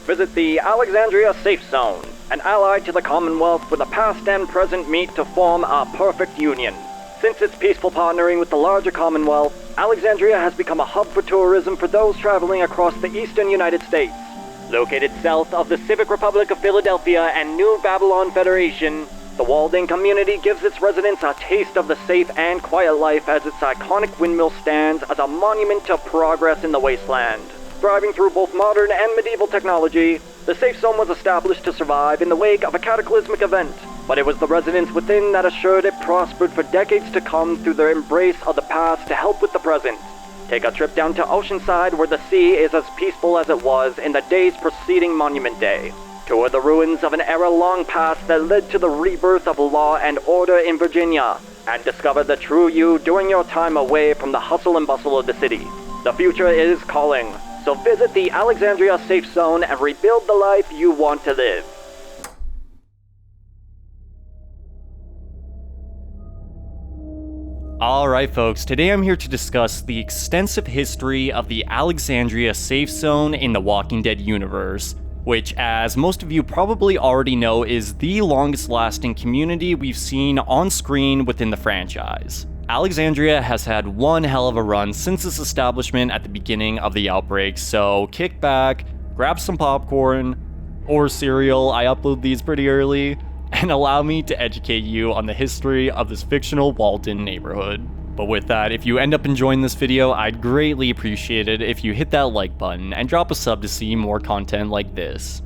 Visit the Alexandria Safe Zone, an ally to the Commonwealth where the past and present meet to form a perfect union. Since its peaceful partnering with the larger Commonwealth, Alexandria has become a hub for tourism for those traveling across the eastern United States. Located south of the Civic Republic of Philadelphia and New Babylon Federation, the walled-in community gives its residents a taste of the safe and quiet life as its iconic windmill stands as a monument to progress in the wasteland. Thriving through both modern and medieval technology, the Safe Zone was established to survive in the wake of a cataclysmic event, but it was the residents within that assured it prospered for decades to come through their embrace of the past to help with the present. Take a trip down to Oceanside where the sea is as peaceful as it was in the days preceding Monument Day. Tour the ruins of an era long past that led to the rebirth of law and order in Virginia, and discover the true you during your time away from the hustle and bustle of the city. The future is calling, so visit the Alexandria Safe Zone and rebuild the life you want to live. Alright folks, today I'm here to discuss the extensive history of the Alexandria Safe Zone in the Walking Dead universe, which, as most of you probably already know, is the longest lasting community we've seen on screen within the franchise. Alexandria has had one hell of a run since its establishment at the beginning of the outbreak, so kick back, grab some popcorn, or cereal, I upload these pretty early, and allow me to educate you on the history of this fictional walled-in neighborhood. But with that, if you end up enjoying this video, I'd greatly appreciate it if you hit that like button and drop a sub to see more content like this.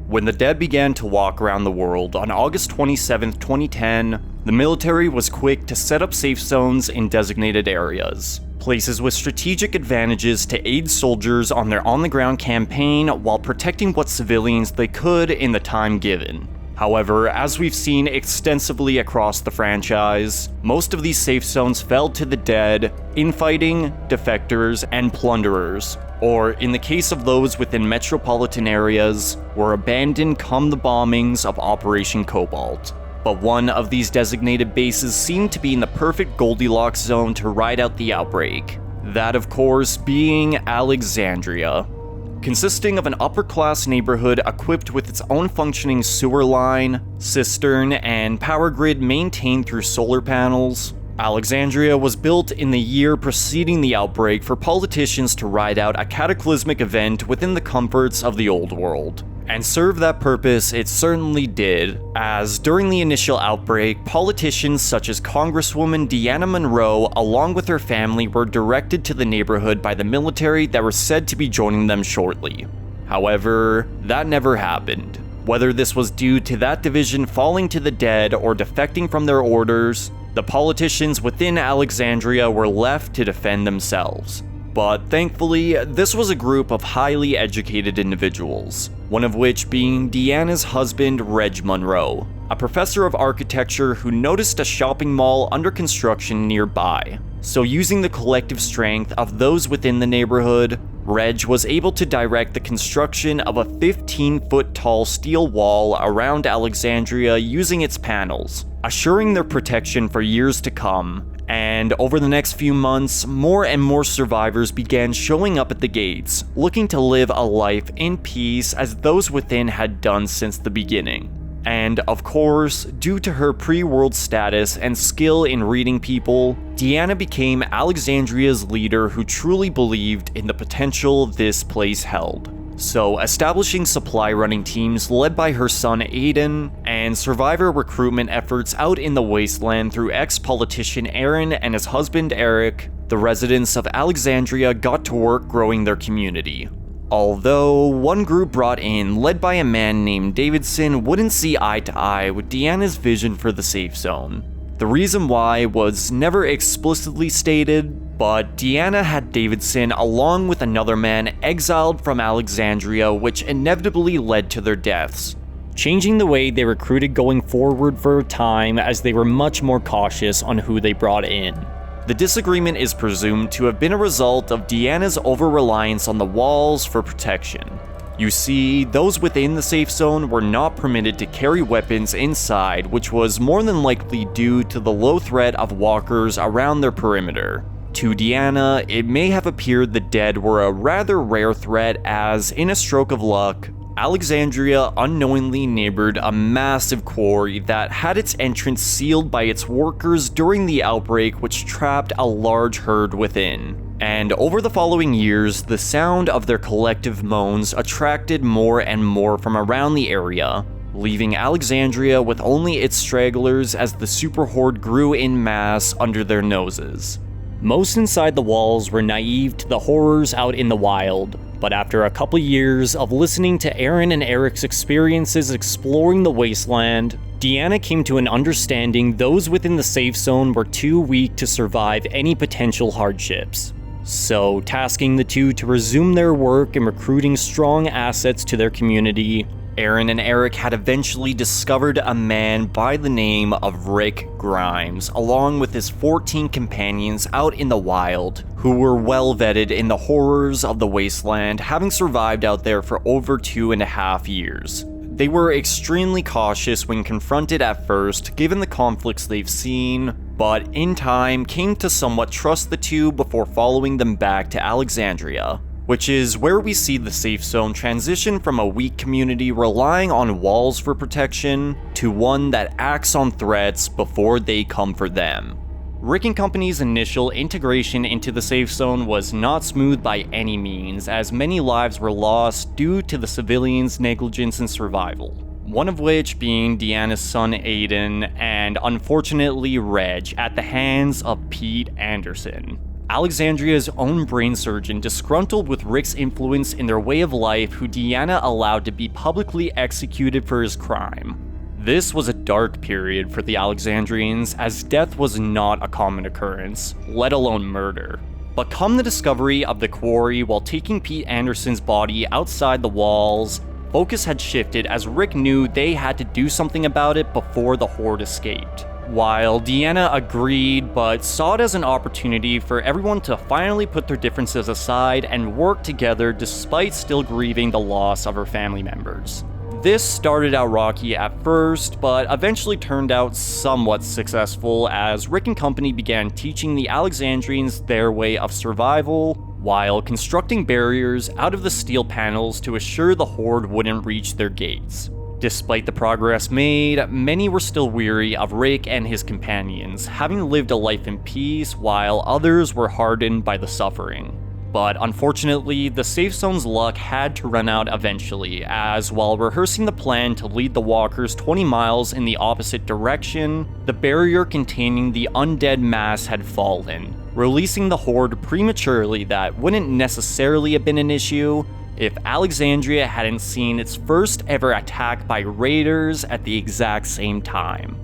When the dead began to walk around the world on August 27, 2010, the military was quick to set up safe zones in designated areas, places with strategic advantages to aid soldiers on their on-the-ground campaign while protecting what civilians they could in the time given. However, as we've seen extensively across the franchise, most of these safe zones fell to the dead, infighting, defectors, and plunderers, or in the case of those within metropolitan areas, were abandoned come the bombings of Operation Cobalt. But one of these designated bases seemed to be in the perfect Goldilocks zone to ride out the outbreak. That, of course, being Alexandria. Consisting of an upper-class neighborhood equipped with its own functioning sewer line, cistern, and power grid maintained through solar panels, Alexandria was built in the year preceding the outbreak for politicians to ride out a cataclysmic event within the comforts of the old world. And serve that purpose it certainly did, as during the initial outbreak, politicians such as Congresswoman Deanna Monroe along with her family were directed to the neighborhood by the military that were said to be joining them shortly. However, that never happened. Whether this was due to that division falling to the dead or defecting from their orders, the politicians within Alexandria were left to defend themselves. But thankfully, this was a group of highly educated individuals, one of which being Deanna's husband, Reg Monroe, a professor of architecture who noticed a shopping mall under construction nearby. So using the collective strength of those within the neighborhood, Reg was able to direct the construction of a 15-foot tall steel wall around Alexandria using its panels, assuring their protection for years to come. And over the next few months, more and more survivors began showing up at the gates, looking to live a life in peace as those within had done since the beginning. And of course, due to her pre-world status and skill in reading people, Deanna became Alexandria's leader who truly believed in the potential this place held. So establishing supply running teams led by her son Aiden, and survivor recruitment efforts out in the wasteland through ex-politician Aaron and his husband Eric, the residents of Alexandria got to work growing their community. Although, one group brought in, led by a man named Davidson, wouldn't see eye to eye with Deanna's vision for the safe zone. The reason why was never explicitly stated, but Deanna had Davidson along with another man exiled from Alexandria, which inevitably led to their deaths, changing the way they recruited going forward for a time as they were much more cautious on who they brought in. The disagreement is presumed to have been a result of Deanna's over-reliance on the walls for protection. You see, those within the safe zone were not permitted to carry weapons inside, which was more than likely due to the low threat of walkers around their perimeter. To Deanna, it may have appeared the dead were a rather rare threat as, in a stroke of luck, Alexandria unknowingly neighbored a massive quarry that had its entrance sealed by its workers during the outbreak, which trapped a large herd within. And over the following years, the sound of their collective moans attracted more and more from around the area, leaving Alexandria with only its stragglers as the super horde grew in mass under their noses. Most inside the walls were naive to the horrors out in the wild, but after a couple years of listening to Aaron and Eric's experiences exploring the wasteland, Deanna came to an understanding those within the safe zone were too weak to survive any potential hardships. So, tasking the two to resume their work in recruiting strong assets to their community, Aaron and Eric had eventually discovered a man by the name of Rick Grimes, along with his 14 companions out in the wild, who were well vetted in the horrors of the wasteland, having survived out there for over 2.5 years. They were extremely cautious when confronted at first, given the conflicts they've seen, but in time came to somewhat trust the two before following them back to Alexandria, which is where we see the safe zone transition from a weak community relying on walls for protection to one that acts on threats before they come for them. Rick and Company's initial integration into the safe zone was not smooth by any means, as many lives were lost due to the civilians' negligence and survival. One of which being Deanna's son Aiden, and unfortunately Reg, at the hands of Pete Anderson, Alexandria's own brain surgeon, disgruntled with Rick's influence in their way of life, who Deanna allowed to be publicly executed for his crime. This was a dark period for the Alexandrians, as death was not a common occurrence, let alone murder. But come the discovery of the quarry while taking Pete Anderson's body outside the walls, focus had shifted as Rick knew they had to do something about it before the horde escaped. While Deanna agreed, but saw it as an opportunity for everyone to finally put their differences aside and work together despite still grieving the loss of her family members. This started out rocky at first, but eventually turned out somewhat successful as Rick and Company began teaching the Alexandrians their way of survival, while constructing barriers out of the steel panels to assure the horde wouldn't reach their gates. Despite the progress made, many were still weary of Rick and his companions, having lived a life in peace, while others were hardened by the suffering. But unfortunately, the safe zone's luck had to run out eventually, as while rehearsing the plan to lead the walkers 20 miles in the opposite direction, the barrier containing the undead mass had fallen, releasing the horde prematurely. That wouldn't necessarily have been an issue if Alexandria hadn't seen its first ever attack by raiders at the exact same time.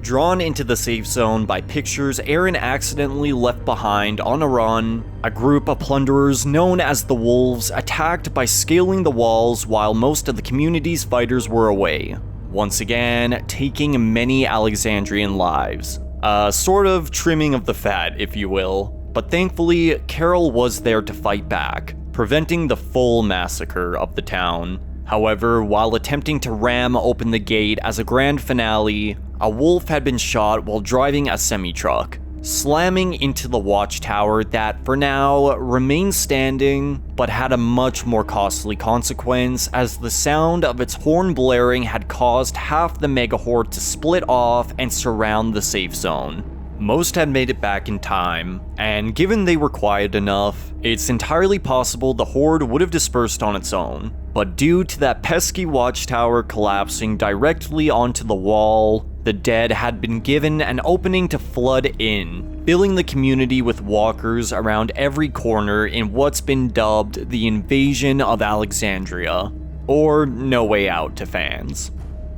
Drawn into the safe zone by pictures Aaron accidentally left behind on a run, a group of plunderers known as the Wolves attacked by scaling the walls while most of the community's fighters were away, once again taking many Alexandrian lives. A sort of trimming of the fat, if you will, but thankfully Carol was there to fight back, preventing the full massacre of the town. However, while attempting to ram open the gate as a grand finale, a wolf had been shot while driving a semi-truck, slamming into the watchtower that, for now, remained standing, but had a much more costly consequence as the sound of its horn blaring had caused half the megahorde to split off and surround the safe zone. Most had made it back in time, and given they were quiet enough, it's entirely possible the horde would have dispersed on its own. But due to that pesky watchtower collapsing directly onto the wall, the dead had been given an opening to flood in, filling the community with walkers around every corner in what's been dubbed the Invasion of Alexandria, or No Way Out to fans.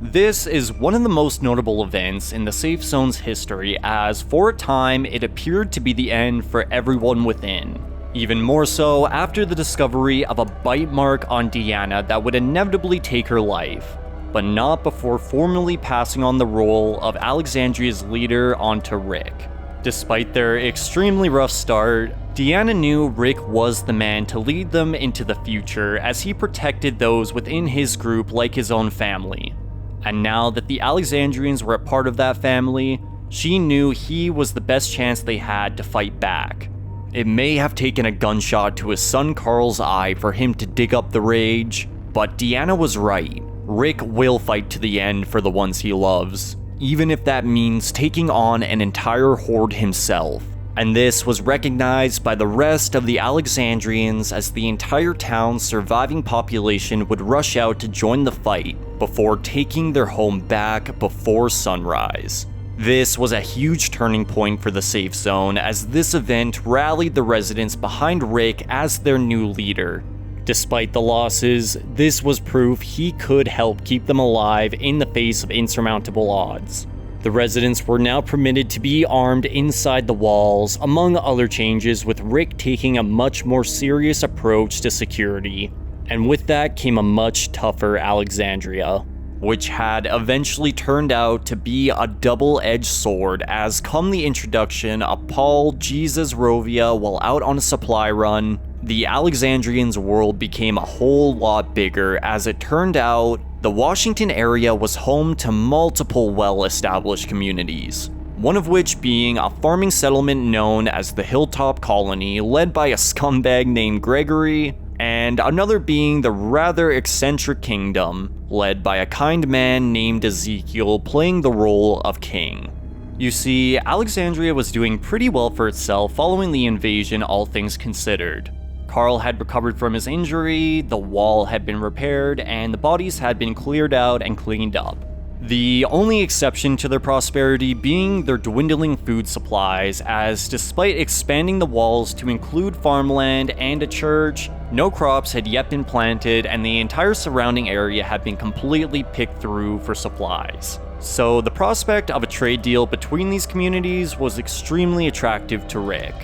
This is one of the most notable events in the safe zone's history, as for a time it appeared to be the end for everyone within. Even more so after the discovery of a bite mark on Deanna that would inevitably take her life, but not before formally passing on the role of Alexandria's leader onto Rick. Despite their extremely rough start, Deanna knew Rick was the man to lead them into the future, as he protected those within his group like his own family. And now that the Alexandrians were a part of that family, she knew he was the best chance they had to fight back. It may have taken a gunshot to his son Carl's eye for him to dig up the rage, but Deanna was right. Rick will fight to the end for the ones he loves, even if that means taking on an entire horde himself. And this was recognized by the rest of the Alexandrians as the entire town's surviving population would rush out to join the fight before taking their home back before sunrise. This was a huge turning point for the Safe Zone, as this event rallied the residents behind Rick as their new leader. Despite the losses, this was proof he could help keep them alive in the face of insurmountable odds. The residents were now permitted to be armed inside the walls, among other changes, with Rick taking a much more serious approach to security. And with that came a much tougher Alexandria, which had eventually turned out to be a double-edged sword, as come the introduction of Paul Jesus Rovia while out on a supply run, the Alexandrians' world became a whole lot bigger. As it turned out, the Washington area was home to multiple well-established communities, one of which being a farming settlement known as the Hilltop Colony, led by a scumbag named Gregory, and another being the rather eccentric Kingdom, led by a kind man named Ezekiel, playing the role of king. You see, Alexandria was doing pretty well for itself following the invasion, all things considered. Carl had recovered from his injury, the wall had been repaired, and the bodies had been cleared out and cleaned up. The only exception to their prosperity being their dwindling food supplies, as despite expanding the walls to include farmland and a church, no crops had yet been planted and the entire surrounding area had been completely picked through for supplies. So the prospect of a trade deal between these communities was extremely attractive to Rick.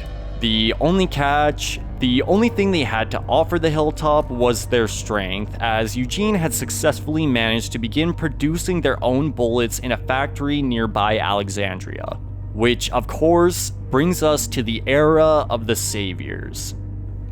The only catch, the only thing they had to offer the Hilltop was their strength, as Eugene had successfully managed to begin producing their own bullets in a factory nearby Alexandria. Which, of course, brings us to the era of the Saviors.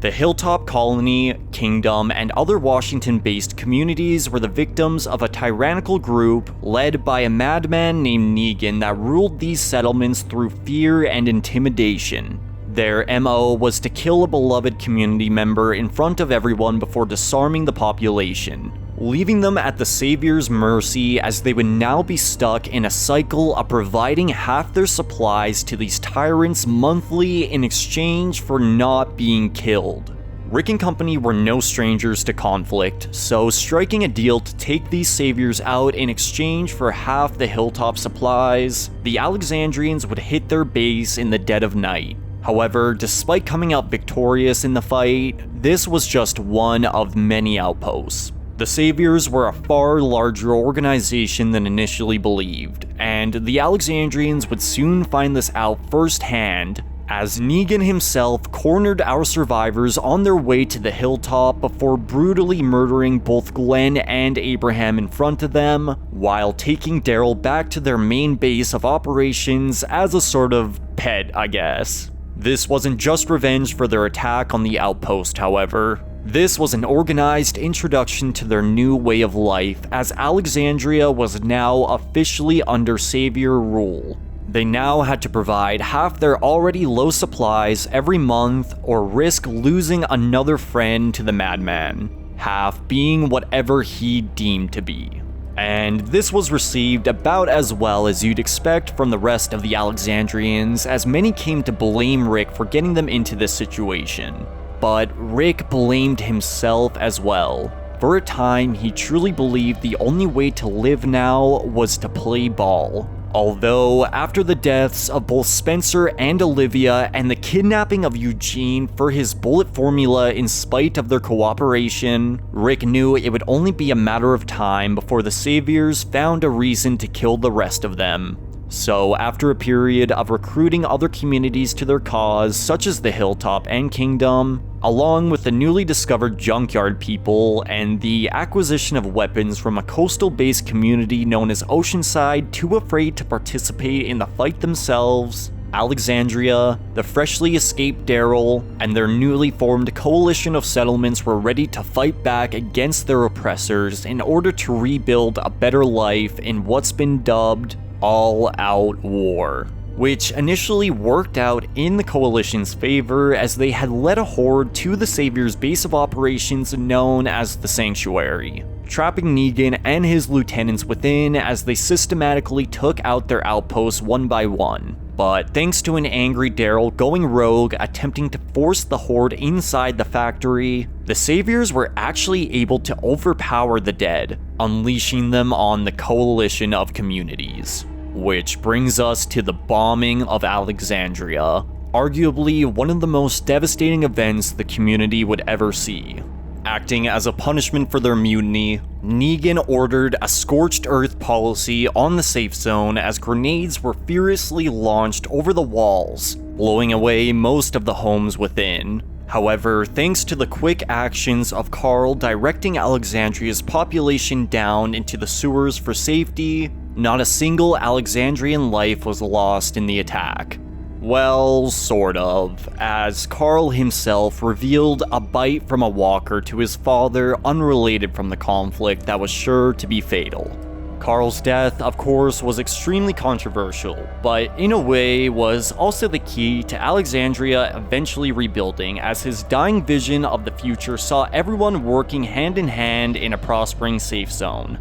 The Hilltop Colony, Kingdom, and other Washington-based communities were the victims of a tyrannical group led by a madman named Negan that ruled these settlements through fear and intimidation. Their MO was to kill a beloved community member in front of everyone before disarming the population, leaving them at the Savior's mercy, as they would now be stuck in a cycle of providing half their supplies to these tyrants monthly in exchange for not being killed. Rick and company were no strangers to conflict, so striking a deal to take these Saviors out in exchange for half the Hilltop supplies, the Alexandrians would hit their base in the dead of night. However, despite coming out victorious in the fight, this was just one of many outposts. The Saviors were a far larger organization than initially believed, and the Alexandrians would soon find this out firsthand, as Negan himself cornered our survivors on their way to the Hilltop before brutally murdering both Glenn and Abraham in front of them, while taking Daryl back to their main base of operations as a sort of pet, I guess. This wasn't just revenge for their attack on the Outpost, however. This was an organized introduction to their new way of life, as Alexandria was now officially under Savior rule. They now had to provide half their already low supplies every month or risk losing another friend to the madman, half being whatever he deemed to be. And this was received about as well as you'd expect from the rest of the Alexandrians, as many came to blame Rick for getting them into this situation. But Rick blamed himself as well. For a time, he truly believed the only way to live now was to play ball. Although, after the deaths of both Spencer and Olivia and the kidnapping of Eugene for his bullet formula in spite of their cooperation, Rick knew it would only be a matter of time before the Saviors found a reason to kill the rest of them. So, after a period of recruiting other communities to their cause, such as the Hilltop and Kingdom, along with the newly discovered Junkyard people and the acquisition of weapons from a coastal-based community known as Oceanside too afraid to participate in the fight themselves, Alexandria, the freshly escaped Daryl, and their newly formed coalition of settlements were ready to fight back against their oppressors in order to rebuild a better life in what's been dubbed all-out war. which initially worked out in the Coalition's favor as they had led a horde to the Savior's base of operations known as the Sanctuary, trapping Negan and his lieutenants within as they systematically took out their outposts one by one. But thanks to an angry Daryl going rogue attempting to force the horde inside the factory, the Saviors were actually able to overpower the dead, unleashing them on the Coalition of Communities. Which brings us to the bombing of Alexandria, arguably one of the most devastating events the community would ever see. Acting as a punishment for their mutiny, Negan ordered a scorched earth policy on the safe zone as grenades were furiously launched over the walls, blowing away most of the homes within. However, thanks to the quick actions of Carl directing Alexandria's population down into the sewers for safety, not a single Alexandrian life was lost in the attack. Well, sort of, as Carl himself revealed a bite from a walker to his father unrelated from the conflict that was sure to be fatal. Carl's death, of course, was extremely controversial, but in a way was also the key to Alexandria eventually rebuilding, as his dying vision of the future saw everyone working hand in hand in a prospering safe zone.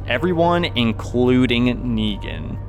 Everyone including Negan.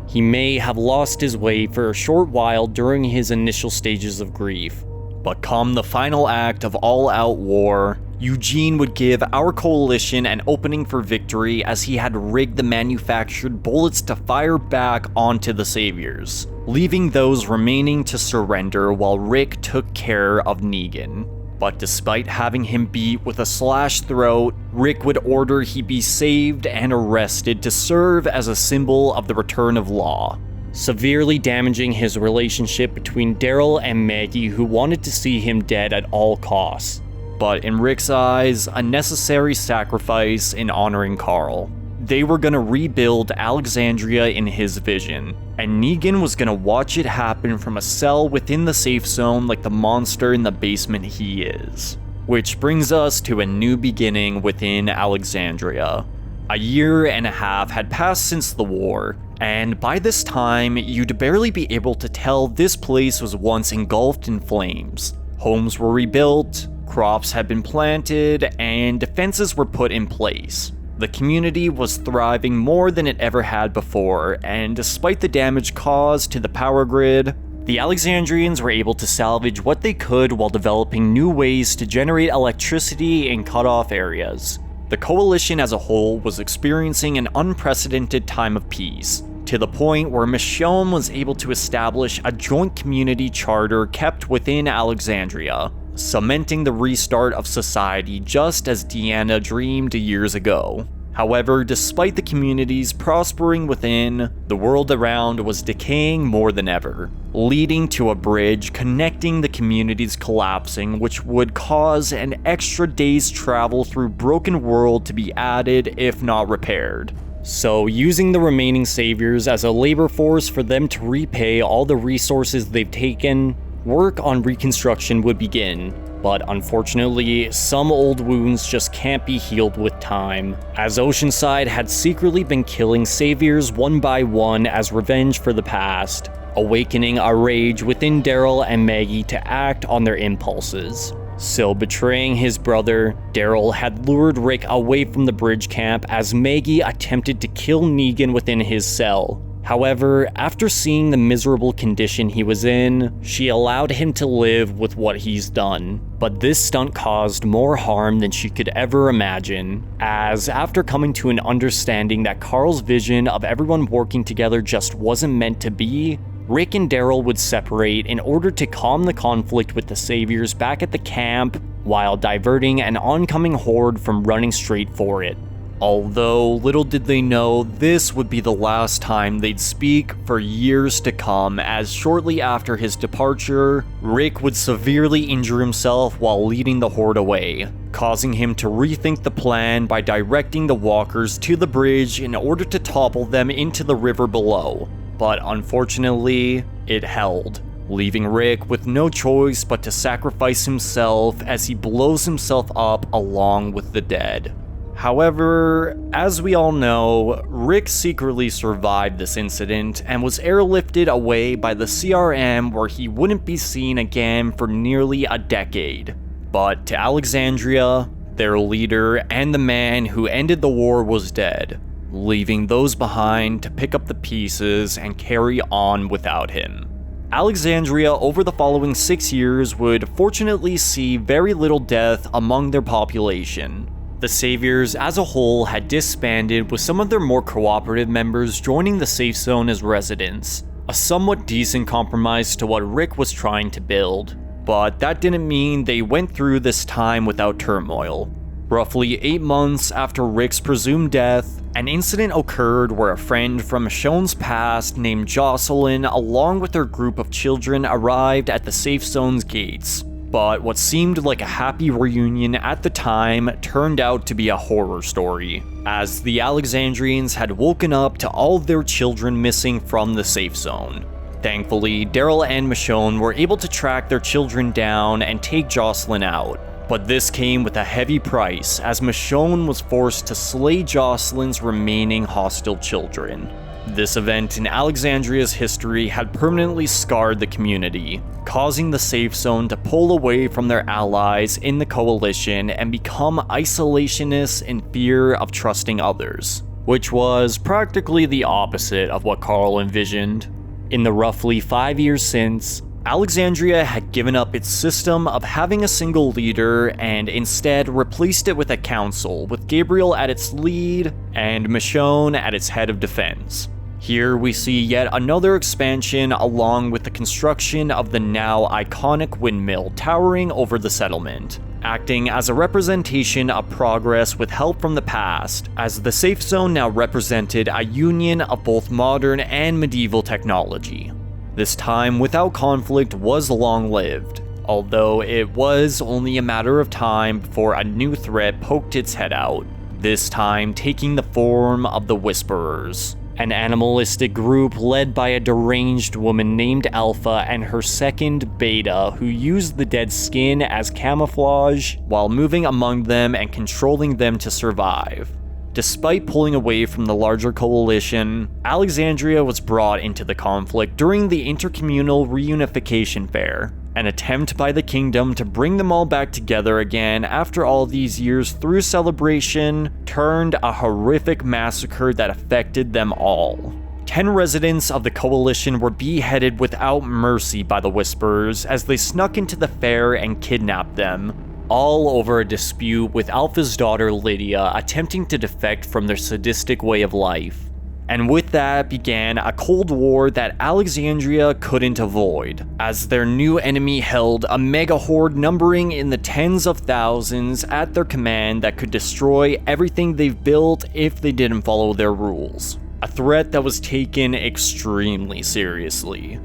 He may have lost his way for a short while during his initial stages of grief, but come the final act of all-out war, Eugene would give our coalition an opening for victory as he had rigged the manufactured bullets to fire back onto the Saviors, leaving those remaining to surrender while Rick took care of Negan. But despite having him beat with a slashed throat, Rick would order he be saved and arrested to serve as a symbol of the return of law, severely damaging his relationship between Daryl and Maggie, who wanted to see him dead at all costs. But in Rick's eyes, a necessary sacrifice in honoring Carl. They were gonna rebuild Alexandria in his vision, and Negan was gonna watch it happen from a cell within the safe zone like the monster in the basement he is. Which brings us to a new beginning within Alexandria. A year and a half had passed since the war, and by this time, you'd barely be able to tell this place was once engulfed in flames. Homes were rebuilt, crops had been planted, and defenses were put in place. The community was thriving more than it ever had before, and despite the damage caused to the power grid, the Alexandrians were able to salvage what they could while developing new ways to generate electricity in cut-off areas. The coalition as a whole was experiencing an unprecedented time of peace, to the point where Michonne was able to establish a joint community charter kept within Alexandria, cementing the restart of society just as Deanna dreamed years ago. However, despite the communities prospering within, the world around was decaying more than ever, leading to a bridge connecting the communities collapsing, which would cause an extra day's travel through Broken World to be added if not repaired. So, using the remaining Saviors as a labor force for them to repay all the resources they've taken, work on reconstruction would begin. But unfortunately, some old wounds just can't be healed with time, as Oceanside had secretly been killing Saviors one by one as revenge for the past, awakening a rage within Daryl and Maggie to act on their impulses. Still betraying his brother, Daryl had lured Rick away from the bridge camp as Maggie attempted to kill Negan within his cell. However, after seeing the miserable condition he was in, she allowed him to live with what he's done. But this stunt caused more harm than she could ever imagine, as after coming to an understanding that Carl's vision of everyone working together just wasn't meant to be, Rick and Daryl would separate in order to calm the conflict with the Saviors back at the camp, while diverting an oncoming horde from running straight for it. Although, little did they know, this would be the last time they'd speak for years to come, as shortly after his departure, Rick would severely injure himself while leading the horde away, causing him to rethink the plan by directing the walkers to the bridge in order to topple them into the river below. But unfortunately, it held, leaving Rick with no choice but to sacrifice himself as he blows himself up along with the dead. However, as we all know, Rick secretly survived this incident and was airlifted away by the CRM where he wouldn't be seen again for nearly a decade. But to Alexandria, their leader and the man who ended the war was dead, leaving those behind to pick up the pieces and carry on without him. Alexandria over the following 6 years would fortunately see very little death among their population. The Saviors as a whole had disbanded, with some of their more cooperative members joining the Safe Zone as residents, a somewhat decent compromise to what Rick was trying to build. But that didn't mean they went through this time without turmoil. Roughly 8 months after Rick's presumed death, an incident occurred where a friend from Michonne's past named Jocelyn, along with her group of children, arrived at the Safe Zone's gates. But what seemed like a happy reunion at the time turned out to be a horror story, as the Alexandrians had woken up to all of their children missing from the Safe Zone. Thankfully, Daryl and Michonne were able to track their children down and take Jocelyn out. But this came with a heavy price, as Michonne was forced to slay Jocelyn's remaining hostile children. This event in Alexandria's history had permanently scarred the community, causing the Safe Zone to pull away from their allies in the coalition and become isolationists in fear of trusting others, which was practically the opposite of what Carl envisioned. In the roughly 5 years since, Alexandria had given up its system of having a single leader and instead replaced it with a council, with Gabriel at its lead and Michonne at its head of defense. Here we see yet another expansion, along with the construction of the now iconic windmill towering over the settlement, acting as a representation of progress with help from the past, as the Safe Zone now represented a union of both modern and medieval technology. This time without conflict was long-lived, although it was only a matter of time before a new threat poked its head out, this time taking the form of the Whisperers, an animalistic group led by a deranged woman named Alpha and her second, Beta, who used the dead skin as camouflage while moving among them and controlling them to survive. Despite pulling away from the larger coalition, Alexandria was brought into the conflict during the Intercommunal Reunification Fair, an attempt by the kingdom to bring them all back together again after all these years through celebration turned a horrific massacre that affected them all. 10 residents of the coalition were beheaded without mercy by the Whisperers as they snuck into the fair and kidnapped them, all over a dispute with Alpha's daughter Lydia attempting to defect from their sadistic way of life. And with that began a cold war that Alexandria couldn't avoid, as their new enemy held a mega horde numbering in the tens of thousands at their command that could destroy everything they've built if they didn't follow their rules. A threat that was taken extremely seriously.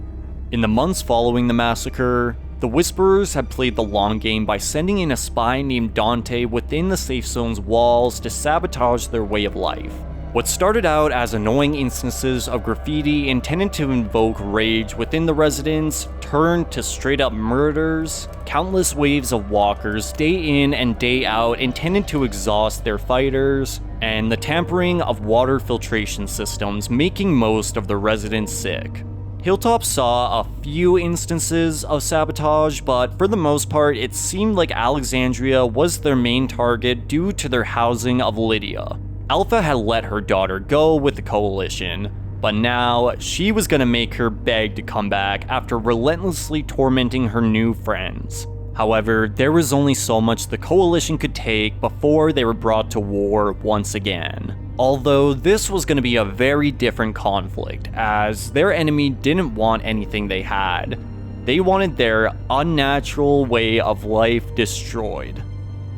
In the months following the massacre, the Whisperers had played the long game by sending in a spy named Dante within the Safe Zone's walls to sabotage their way of life. What started out as annoying instances of graffiti intended to invoke rage within the residents turned to straight-up murders, countless waves of walkers day in and day out intended to exhaust their fighters, and the tampering of water filtration systems making most of the residents sick. Hilltop saw a few instances of sabotage, but for the most part, it seemed like Alexandria was their main target due to their housing of Lydia. Alpha had let her daughter go with the coalition, but now she was gonna make her beg to come back after relentlessly tormenting her new friends. However, there was only so much the coalition could take before they were brought to war once again. Although this was going to be a very different conflict, as their enemy didn't want anything they had. They wanted their unnatural way of life destroyed.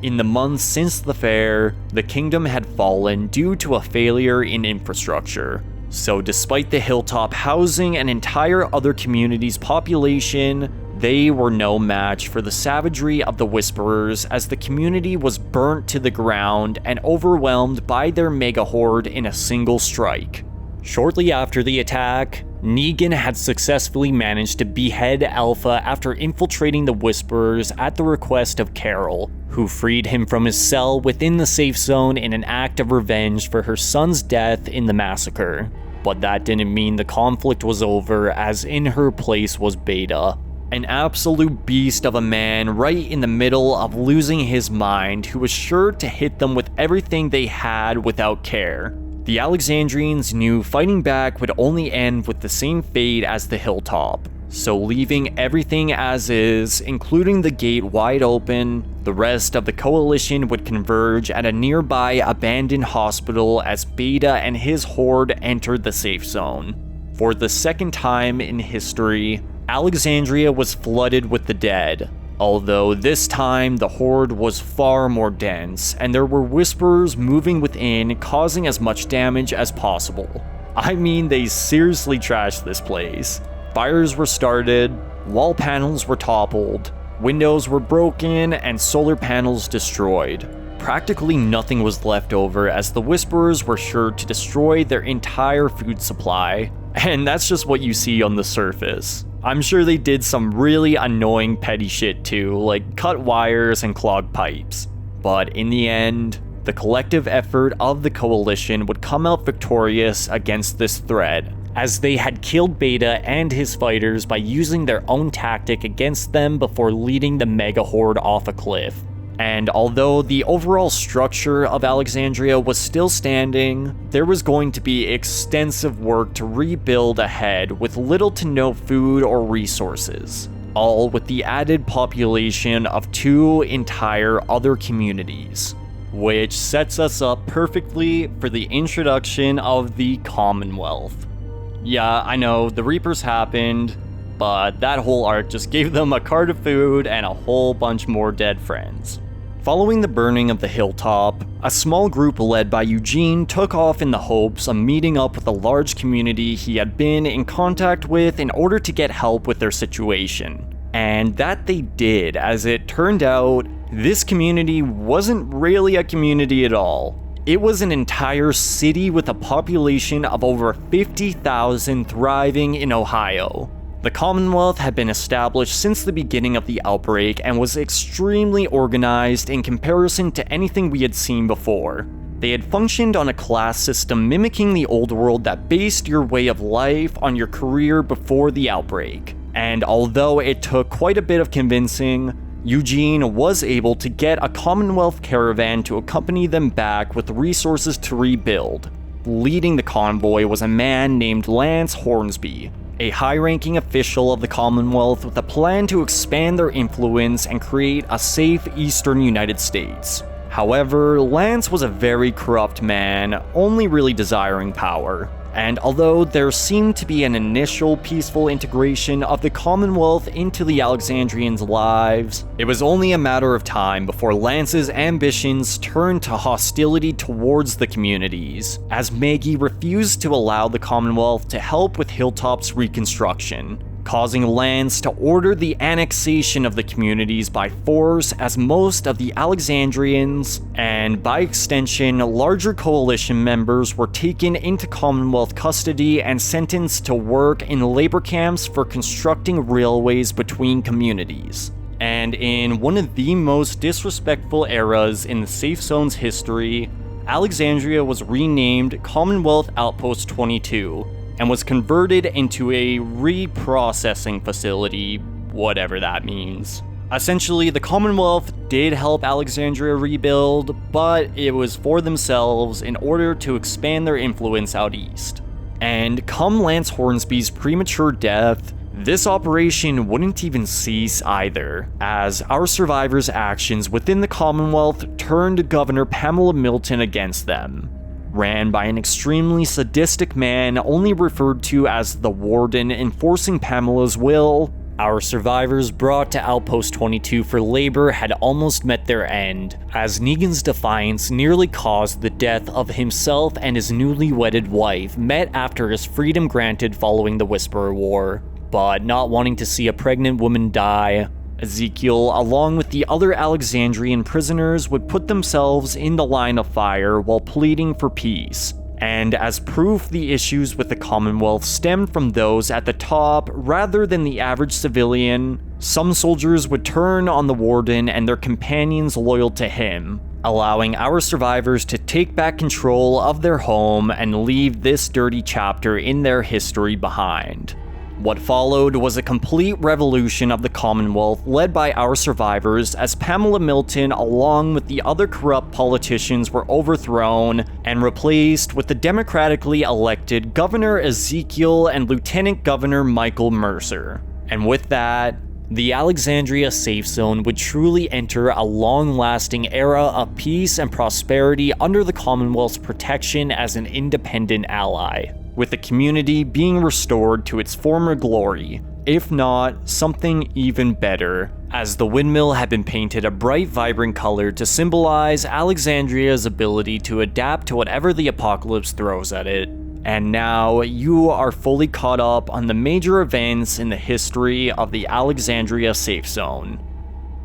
In the months since the fair, the kingdom had fallen due to a failure in infrastructure. So despite the Hilltop housing an entire other community's population, they were no match for the savagery of the Whisperers, as the community was burnt to the ground and overwhelmed by their mega horde in a single strike. Shortly after the attack, Negan had successfully managed to behead Alpha after infiltrating the Whisperers at the request of Carol, who freed him from his cell within the safe zone in an act of revenge for her son's death in the massacre. But that didn't mean the conflict was over, as in her place was Beta, an absolute beast of a man right in the middle of losing his mind, who was sure to hit them with everything they had without care. The Alexandrians knew fighting back would only end with the same fate as the hilltop, so leaving everything as is, including the gate wide open, the rest of the coalition would converge at a nearby abandoned hospital as Beta and his horde entered the safe zone. For the second time in history, Alexandria was flooded with the dead, although this time the horde was far more dense, and there were Whisperers moving within, causing as much damage as possible. I mean, they seriously trashed this place. Fires were started, wall panels were toppled, windows were broken, and solar panels destroyed. Practically nothing was left over, as the Whisperers were sure to destroy their entire food supply, and that's just what you see on the surface. I'm sure they did some really annoying petty shit too, like cut wires and clog pipes. But in the end, the collective effort of the coalition would come out victorious against this threat, as they had killed Beta and his fighters by using their own tactic against them before leading the mega horde off a cliff. And although the overall structure of Alexandria was still standing, there was going to be extensive work to rebuild ahead with little to no food or resources, all with the added population of 2 entire other communities, which sets us up perfectly for the introduction of the Commonwealth. Yeah, I know, the Reapers happened, but that whole arc just gave them a cart of food and a whole bunch more dead friends. Following the burning of the hilltop, a small group led by Eugene took off in the hopes of meeting up with a large community he had been in contact with in order to get help with their situation. And that they did, as it turned out, this community wasn't really a community at all. It was an entire city with a population of over 50,000 thriving in Ohio. The Commonwealth had been established since the beginning of the outbreak and was extremely organized in comparison to anything we had seen before. They had functioned on a class system mimicking the old world that based your way of life on your career before the outbreak. And although it took quite a bit of convincing, Eugene was able to get a Commonwealth caravan to accompany them back with resources to rebuild. Leading the convoy was a man named Lance Hornsby, a high-ranking official of the Commonwealth with a plan to expand their influence and create a safe eastern United States. However, Lance was a very corrupt man, only really desiring power. And although there seemed to be an initial peaceful integration of the Commonwealth into the Alexandrians' lives, it was only a matter of time before Lance's ambitions turned to hostility towards the communities, as Maggie refused to allow the Commonwealth to help with Hilltop's reconstruction, causing Lance to order the annexation of the communities by force, as most of the Alexandrians, and by extension larger coalition members, were taken into Commonwealth custody and sentenced to work in labor camps for constructing railways between communities. And in one of the most disrespectful eras in the Safe Zone's history, Alexandria was renamed Commonwealth Outpost 22, and was converted into a reprocessing facility, whatever that means. Essentially, the Commonwealth did help Alexandria rebuild, but it was for themselves in order to expand their influence out east. And come Lance Hornsby's premature death, this operation wouldn't even cease either, as our survivors' actions within the Commonwealth turned Governor Pamela Milton against them. Ran by an extremely sadistic man only referred to as the Warden enforcing Pamela's will, our survivors brought to Outpost 22 for labor had almost met their end, as Negan's defiance nearly caused the death of himself and his newly wedded wife, met after his freedom granted following the Whisperer War. But not wanting to see a pregnant woman die, Ezekiel, along with the other Alexandrian prisoners, would put themselves in the line of fire while pleading for peace, And as proof, the issues with the Commonwealth stemmed from those at the top rather than the average civilian, some soldiers would turn on the warden and their companions loyal to him, allowing our survivors to take back control of their home and leave this dirty chapter in their history behind. What followed was a complete revolution of the Commonwealth led by our survivors as Pamela Milton along with the other corrupt politicians were overthrown and replaced with the democratically elected Governor Ezekiel and Lieutenant Governor Michael Mercer. And with that, the Alexandria Safe Zone would truly enter a long-lasting era of peace and prosperity under the Commonwealth's protection as an independent ally, with the community being restored to its former glory, if not something even better, as the windmill had been painted a bright, vibrant color to symbolize Alexandria's ability to adapt to whatever the apocalypse throws at it. And now you are fully caught up on the major events in the history of the Alexandria Safe Zone.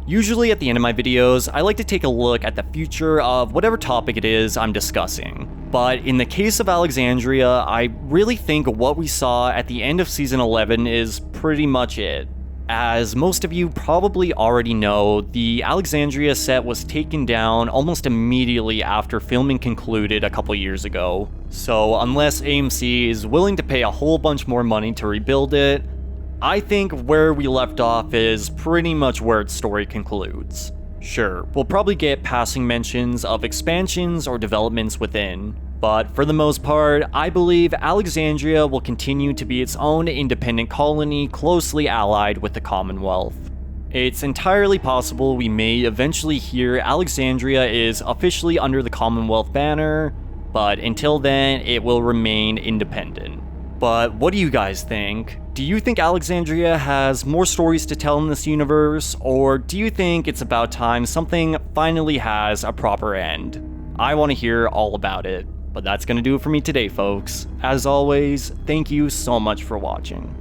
Usually at the end of my videos, I like to take a look at the future of whatever topic it is I'm discussing. But in the case of Alexandria, I really think what we saw at the end of Season 11 is pretty much it. As most of you probably already know, the Alexandria set was taken down almost immediately after filming concluded a couple years ago. So unless AMC is willing to pay a whole bunch more money to rebuild it, I think where we left off is pretty much where its story concludes. Sure, we'll probably get passing mentions of expansions or developments within, but for the most part, I believe Alexandria will continue to be its own independent colony closely allied with the Commonwealth. It's entirely possible we may eventually hear Alexandria is officially under the Commonwealth banner, but until then, it will remain independent. But what do you guys think? Do you think Alexandria has more stories to tell in this universe, or do you think it's about time something finally has a proper end? I want to hear all about it. But that's going to do it for me today, folks. As always, thank you so much for watching.